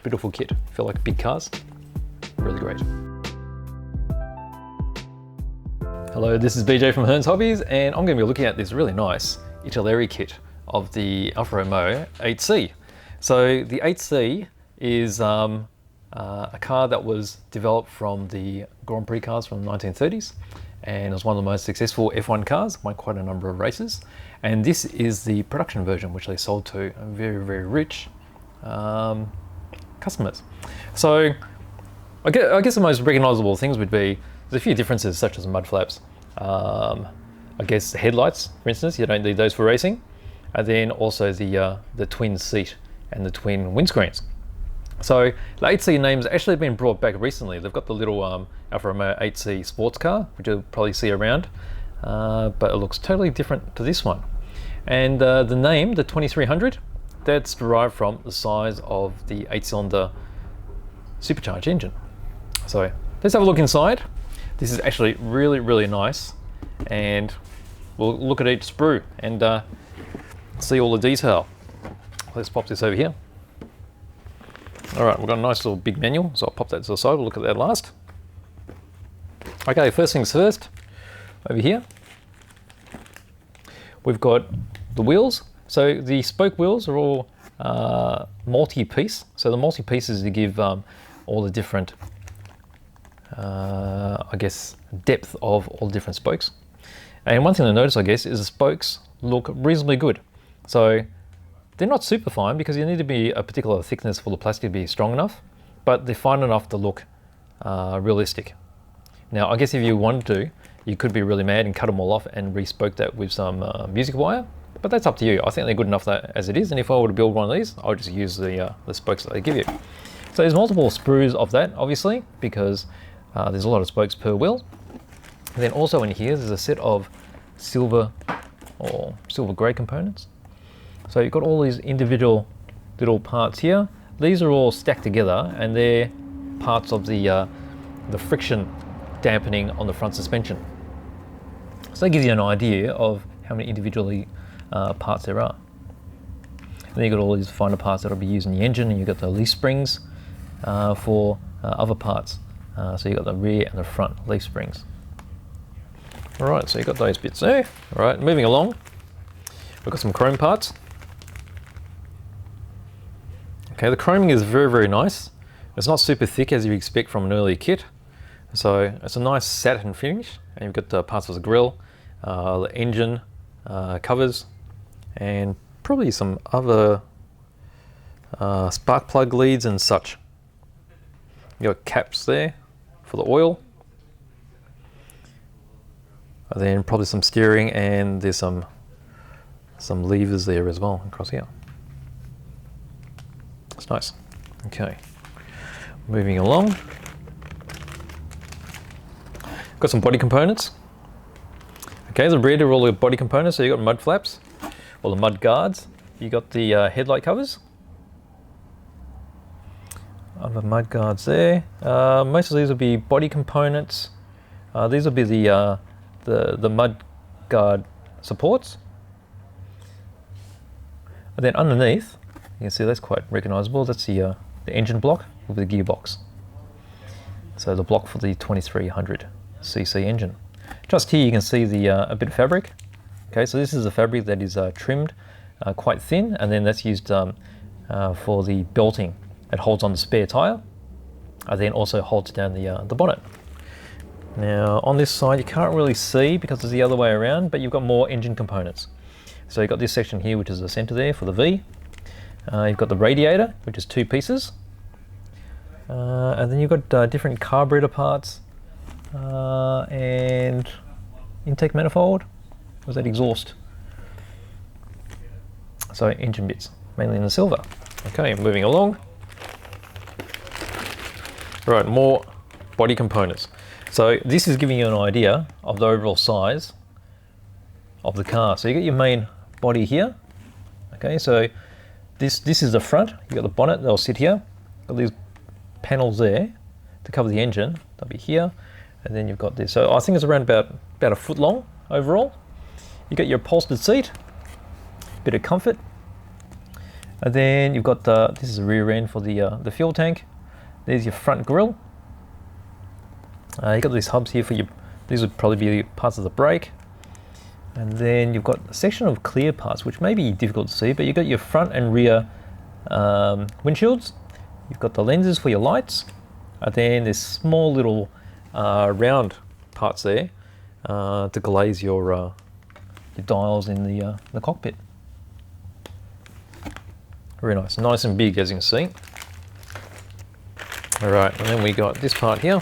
beautiful kit. Feel like big cars, really great. Hello, this is BJ from Hearns Hobbies, and I'm going to be looking at this really nice Italeri kit of the Alfa Romeo 8C. So the 8C is a car that was developed from the Grand Prix cars from the 1930s, and it was one of the most successful F1 cars, won quite a number of races. And this is the production version, which they sold to very, very rich customers. So I guess the most recognizable things would be, there's a few differences such as mud flaps. I guess the headlights, for instance, you don't need those for racing. And then also the twin seat and the twin windscreens. So the 8C name's actually been brought back recently. They've got the little Alfa Romeo 8C sports car, which you'll probably see around, but it looks totally different to this one. And the name, the 2300, that's derived from the size of the 8-cylinder supercharged engine. So let's have a look inside. This is actually really, really nice, and we'll look at each sprue and see all the detail. Let's pop this over here. All right, we've got a nice little big manual, so I'll pop that to the side. We'll look at that last. Okay, first things first, over here, we've got the wheels. So the spoke wheels are all multi-piece. So the multi-pieces to give all the different I guess, depth of all the different spokes. And one thing to notice, I guess, is the spokes look reasonably good. So they're not super fine because you need to be a particular thickness for the plastic to be strong enough, but they're fine enough to look realistic. Now, I guess if you wanted to, you could be really mad and cut them all off and re-spoke that with some music wire, but that's up to you. I think they're good enough that, as it is, and if I were to build one of these, I would just use the spokes that they give you. So there's multiple sprues of that, obviously, because there's a lot of spokes per wheel. And then also in here, there's a set of silver or silver grey components. So you've got all these individual little parts here. These are all stacked together, and they're parts of the friction dampening on the front suspension. So that gives you an idea of how many individually parts there are. And then you've got all these finer parts that will be used in the engine, and you've got the leaf springs for other parts. So you've got the rear and the front leaf springs. All right, so you've got those bits there. All right, moving along, we've got some chrome parts. Okay, the chroming is very, very nice. It's not super thick as you expect from an earlier kit. So it's a nice satin finish, and you've got parts of the grille, the engine covers, and probably some other spark plug leads and such. You've got caps there for the oil. And then probably some steering, and there's some levers there as well across here. It's nice. Okay, moving along. Got some body components. Okay, the rear are all the body components. So you got mud flaps, or the mud guards. You got the headlight covers. Other mud guards there. Most of these will be body components. These will be the mud guard supports. And then underneath, you can see that's quite recognizable. That's the engine block with the gearbox. So the block for the 2300cc engine. Just here you can see the a bit of fabric. Okay, so this is a fabric that is trimmed quite thin, and then that's used for the belting. It holds on the spare tyre, and then also holds down the bonnet. Now on this side you can't really see because it's the other way around, but you've got more engine components. So you've got this section here, which is the centre there for the V. You've got the radiator, which is two pieces. And then you've got different carburetor parts and intake manifold. Was that exhaust? So engine bits, mainly in the silver. Okay, moving along. Right, more body components. So this is giving you an idea of the overall size of the car. So you got your main body here. Okay, so this is the front. You got the bonnet, they'll sit here. Got these panels there to cover the engine. They'll be here, and then you've got this. So I think it's around about a foot long overall. You got your upholstered seat, bit of comfort, And then you've got this is the rear end for the fuel tank. There's your front grille. You've got these hubs here for your, these would probably be parts of the brake. And then you've got a section of clear parts, which may be difficult to see, but you've got your front and rear windshields. You've got the lenses for your lights. And then there's small little round parts there to glaze your dials in the cockpit. Very nice, nice and big, as you can see. All right, and then we got this part here.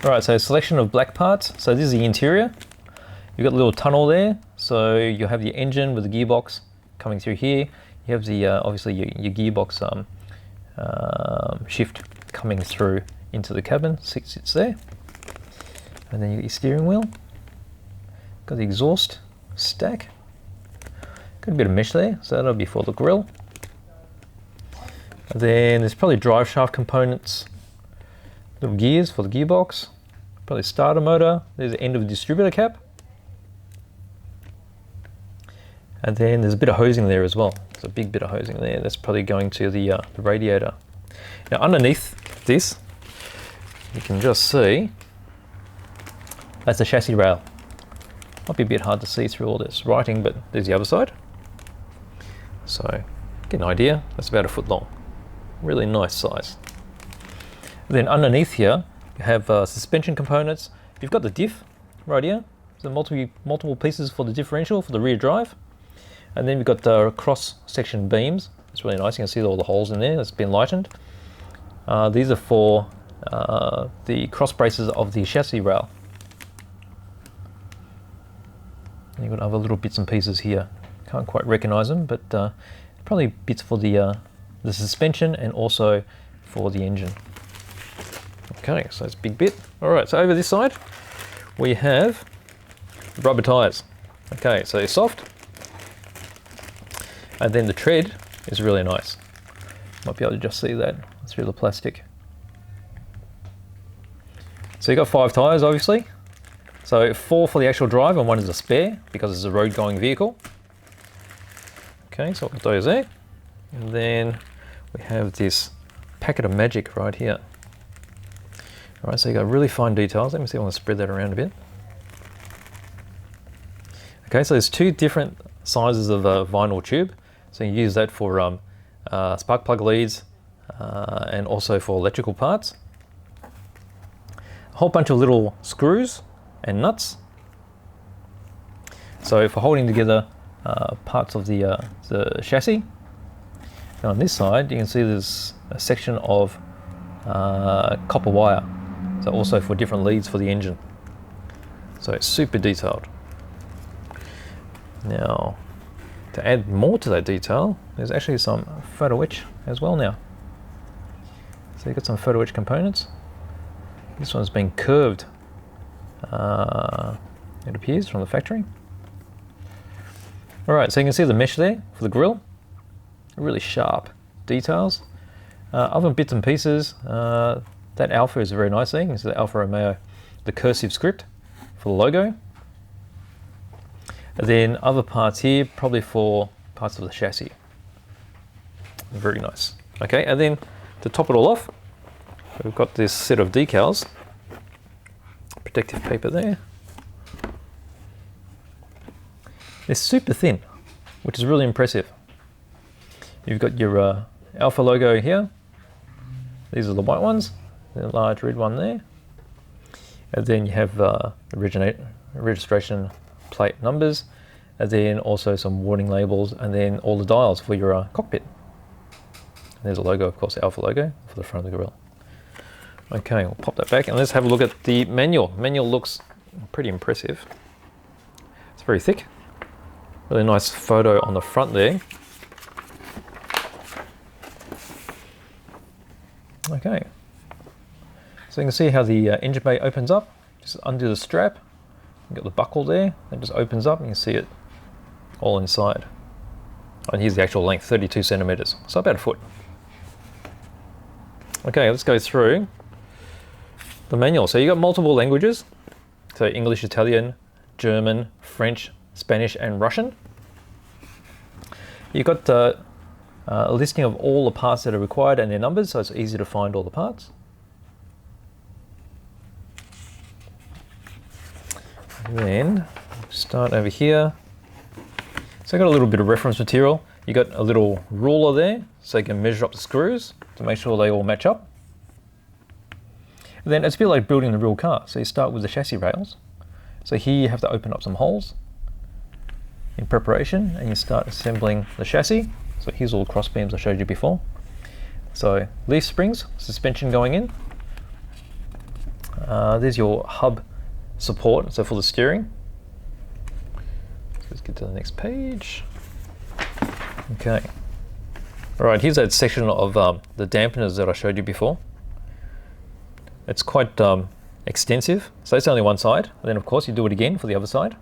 All right, so a selection of black parts. So this is the interior. You've got a little tunnel there. So you have your engine with the gearbox coming through here. You have the obviously your gearbox shift coming through into the cabin. Sits there. And then you got your steering wheel. Got the exhaust stack. Got a bit of mesh there, so that'll be for the grille. And then there's probably drive shaft components, little gears for the gearbox, probably starter motor. There's the end of the distributor cap. And then there's a bit of hosing there as well. There's a big bit of hosing there. That's probably going to the radiator. Now underneath this, you can just see that's the chassis rail. Might be a bit hard to see through all this writing, but there's the other side. So get an idea, that's about 1 foot long. Really nice size. Then underneath here, you have suspension components. You've got the diff right here. So multiple pieces for the differential for the rear drive. And then we've got the cross-section beams. It's really nice, you can see all the holes in there, that's been lightened. These are for the cross braces of the chassis rail. And you've got other little bits and pieces here. Can't quite recognize them, but probably bits for the suspension and also for the engine. Okay, so it's a big bit. All right, so over this side, we have rubber tires. Okay, so they're soft. And then the tread is really nice. Might be able to just see that through the plastic. So you've got 5 tires, obviously. So 4 for the actual drive and 1 is a spare because it's a road going vehicle. Okay, so I'll put those there. And then we have this packet of magic right here. All right, so you got really fine details. Let me see if I want to spread that around a bit. Okay, so there's 2 different sizes of vinyl tube. So you use that for spark plug leads and also for electrical parts. A whole bunch of little screws and nuts. So for holding together parts of the chassis. And on this side, you can see there's a section of copper wire. So also for different leads for the engine. So it's super detailed. Now, to add more to that detail, there's actually some photo etch as well now. So you've got some photo etch components. This one's been curved, it appears, from the factory. All right, so you can see the mesh there for the grille. Really sharp details. Other bits and pieces, that Alfa is very nice thing. This is the Alfa Romeo, the cursive script for the logo. And then other parts here, probably for parts of the chassis. Very nice. Okay, and then to top it all off, we've got this set of decals. Protective paper there. They're super thin, which is really impressive. You've got your Alfa logo here. These are the white ones, the large red one there. And then you have registration plate numbers, and then also some warning labels, and then all the dials for your cockpit. And there's a logo, of course, the Alfa logo for the front of the grille. Okay, we'll pop that back and let's have a look at the manual. Manual looks pretty impressive. It's very thick. Really nice photo on the front there. Okay, so you can see how the engine bay opens up. Just undo the strap. You've got the buckle there. That just opens up and you can see it all inside. And here's the actual length, 32 centimeters, so about 1 foot. Okay, let's go through the manual. So you got multiple languages. So English, Italian, German, French, Spanish, and Russian. You've got a listing of all the parts that are required and their numbers, so it's easy to find all the parts. And then start over here. So I've got a little bit of reference material. You got a little ruler there, so you can measure up the screws to make sure they all match up. And then it's a bit like building the real car. So you start with the chassis rails. So here you have to open up some holes in preparation, and you start assembling the chassis. So here's all the cross beams I showed you before. So leaf springs, suspension going in. There's your hub support, so for the steering. So let's get to the next page. Okay. All right, here's that section of the dampeners that I showed you before. It's quite extensive. So it's only one side. And then of course you do it again for the other side.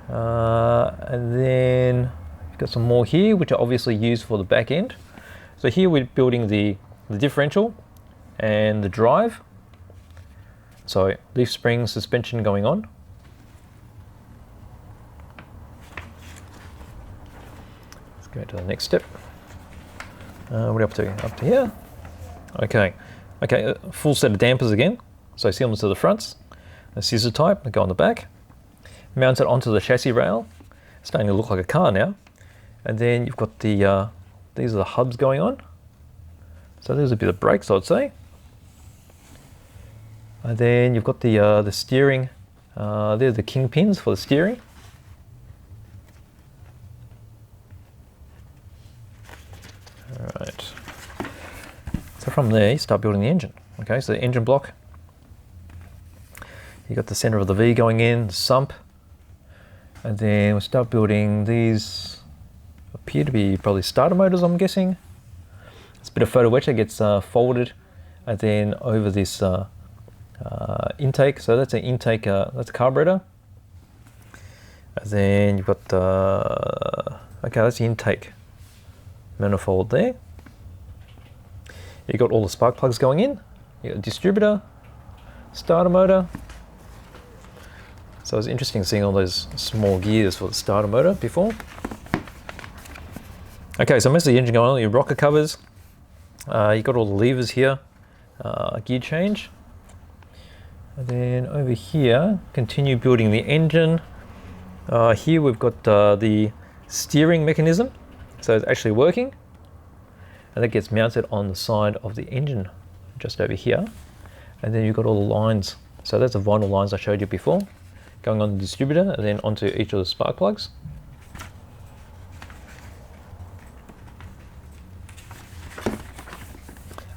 And then you've got some more here, which are obviously used for the back end. So here we're building the differential and the drive. So leaf spring suspension going on. Let's go to the next step. What are we up to? Up to here. Okay. Okay, full set of dampers again. So see them to the fronts. A scissor type, they go on the back. Mount it onto the chassis rail. It's starting to look like a car now. And then you've got the, these are the hubs going on. So there's a bit of brakes, I'd say. And then you've got the steering. They're the king pins for the steering. All right. So from there, you start building the engine. Okay, so the engine block. You got the center of the V going in, the sump. And then we'll start building these. Appear to be probably starter motors, I'm guessing. It's a bit of photo etch that gets folded, and then over this intake. So that's an intake. That's a carburetor. And then you've got okay, that's the intake manifold there. You got all the spark plugs going in. You got a distributor, starter motor. So it's interesting seeing all those small gears for the starter motor before. Okay, so most of the engine going on, your rocker covers. You got all the levers here, gear change. And then over here, continue building the engine. Here we've got the steering mechanism. So it's actually working. And that gets mounted on the side of the engine, just over here. And then you've got all the lines. So that's the vinyl lines I showed you before, going on the distributor and then onto each of the spark plugs.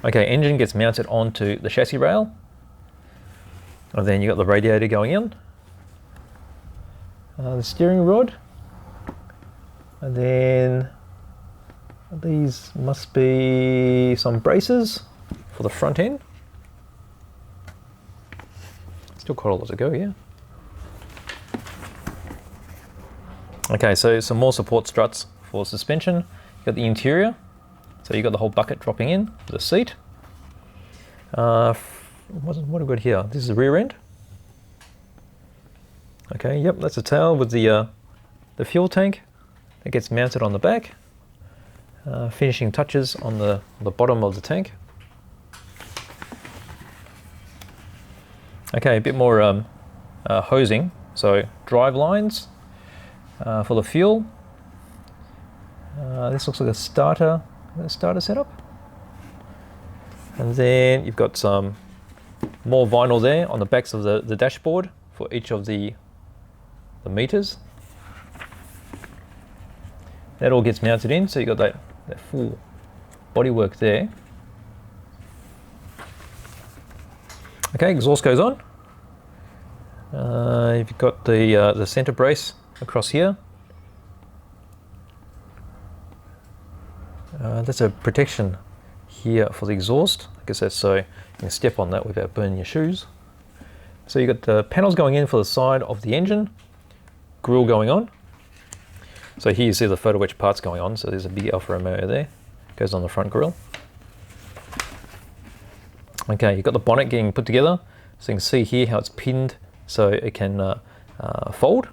Okay, engine gets mounted onto the chassis rail. And then you got the radiator going in. The steering rod. And then these must be some braces for the front end. Still quite a lot to go, yeah. Okay, so some more support struts for suspension. You got the interior, so you got the whole bucket dropping in, the seat. What have we got here? This is the rear end. Okay, yep, that's the tail with the fuel tank. It gets mounted on the back. Finishing touches on the bottom of the tank. Okay, a bit more hosing. So drive lines for the fuel. This looks like a starter setup. And then you've got some more vinyl there on the backs of the dashboard for each of the meters. That all gets mounted in, so you got that full bodywork there. Okay, exhaust goes on. You've got the center brace across here. That's a protection here for the exhaust. I guess that's so you can step on that without burning your shoes. So you've got the panels going in for the side of the engine, grille going on. So here you see the photo etch parts going on. So there's a big Alfa Romeo there, goes on the front grille. Okay, you've got the bonnet getting put together. So you can see here how it's pinned so it can fold.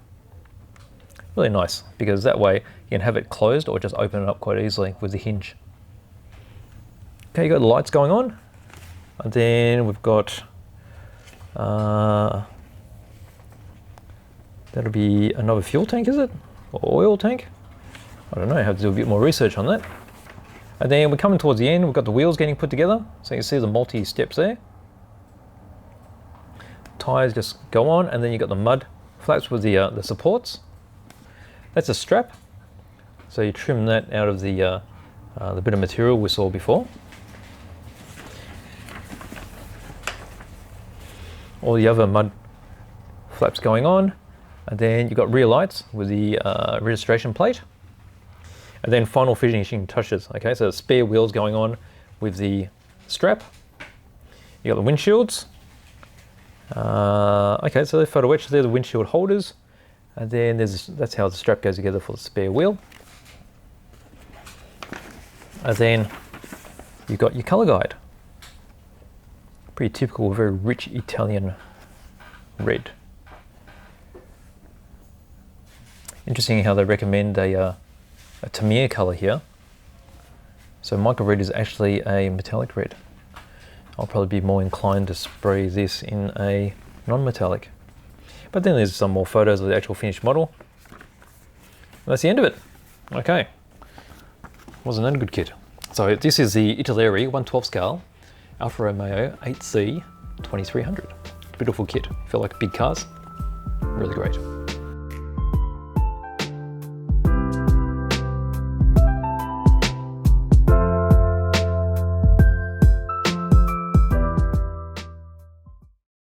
Really nice, because that way you can have it closed or just open it up quite easily with the hinge. Okay, you got the lights going on, and then we've got that'll be another fuel tank, is it? Or oil tank? I don't know, I have to do a bit more research on that. And then we're coming towards the end, we've got the wheels getting put together, so you can see the multi-steps there. Tires just go on, and then you've got the mud flaps with the supports. That's a strap, so you trim that out of the bit of material we saw before. All the other mud flaps going on, and then you've got rear lights with the registration plate, and then final finishing touches. Okay, so spare wheels going on with the strap. You got the windshields. Okay, so they're photo etched. They're the windshield holders. And then that's how the strap goes together for the spare wheel. And then you've got your color guide. Pretty typical, very rich Italian red. Interesting how they recommend a Tamiya color here. So micro red is actually a metallic red. I'll probably be more inclined to spray this in a non-metallic. But then there's some more photos of the actual finished model. And that's the end of it. Okay. Wasn't that a good kit? So this is the Italeri 1/12 scale Alfa Romeo 8C 2300. Beautiful kit. Feel like big cars. Really great.